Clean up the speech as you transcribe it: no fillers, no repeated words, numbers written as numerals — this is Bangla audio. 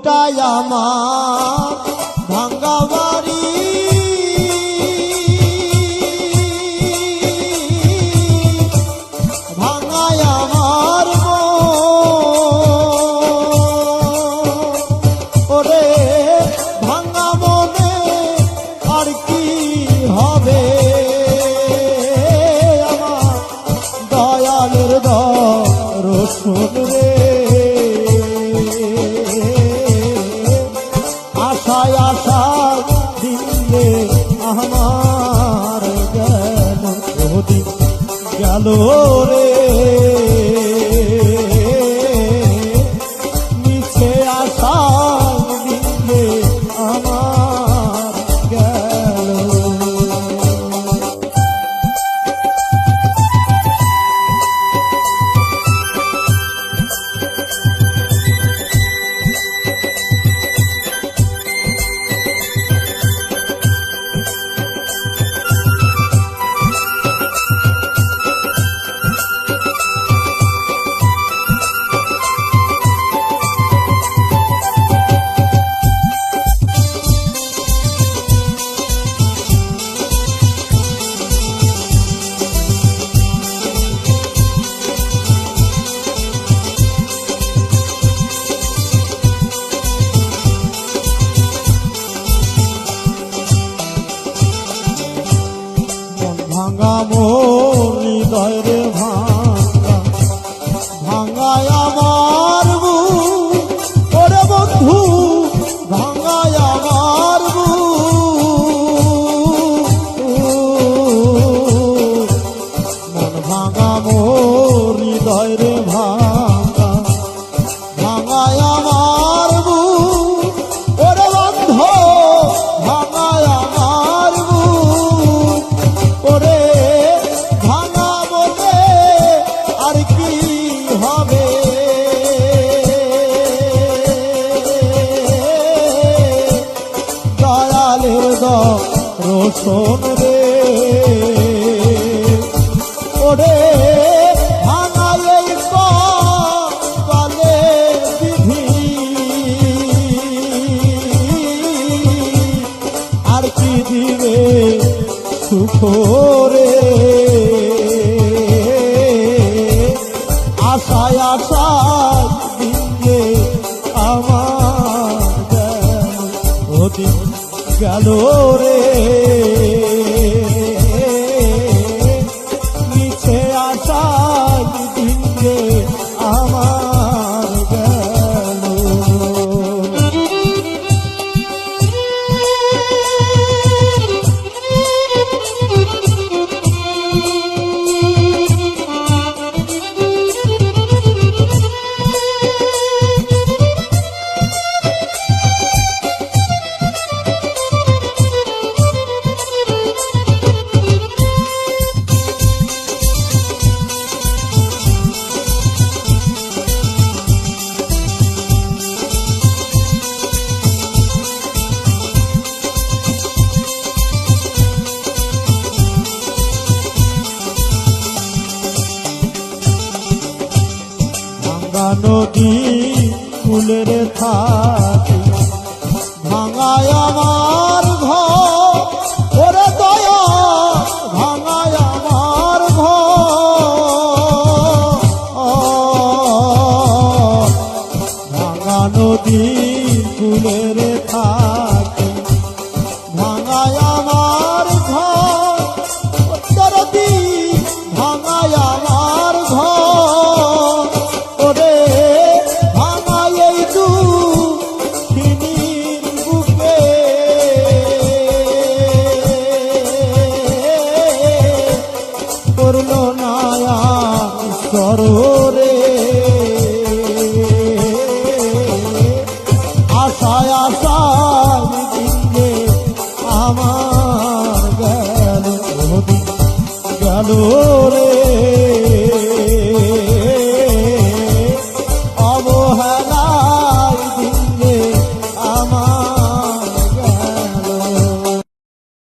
ওটাই আমার ভাঙ্গা বাড়ি, ভাঙায় আমার ওরে ভাঙা মনে আর কি হবে, আমার দয়ালের দর্শন রে, আশায় আশায় দিলে আমার গেল ওদিন গেল রে, মিছে আশায় দিলে আমার গেল। ভাঙা মোর হৃদয় রে ভাঙা, ভাঙায় আমার বুক ওরে বন্ধু, ভাঙায় আমার বুক, মন ভাঙা মোর হৃদয় রে ভাঙা, ভাঙায় আমার বুক ওরে বন্ধু, ভাঙায় আমার বুক, ওরে ভাঙা বলে আর কি হবে, দয়ালের দর্শন রে, ওরে ভাঙা এই কপালে বিধি, আর কি দিবে সুখ রে, আশায় আশায় দিলে আমার গেল ওদিন গেল রে, মিছে আশায় দিলে আমার গেল। ভাঙা নদী ফুলের থাকি, ভাঙায় আমার ঘর ওরে দয়া, ভাঙায় আমার ঘর, ভাঙা নদী ফুলের থাকি, ভাঙায় আমার ঘর দরদি, ভাঙায় আমার ঘর, ওরে ভাঙায় এই দুঃখিনীর বুকে, করল নায়া সরোরে, আশায় আশায় দিলে আমার গেল ওদিন গেল রে।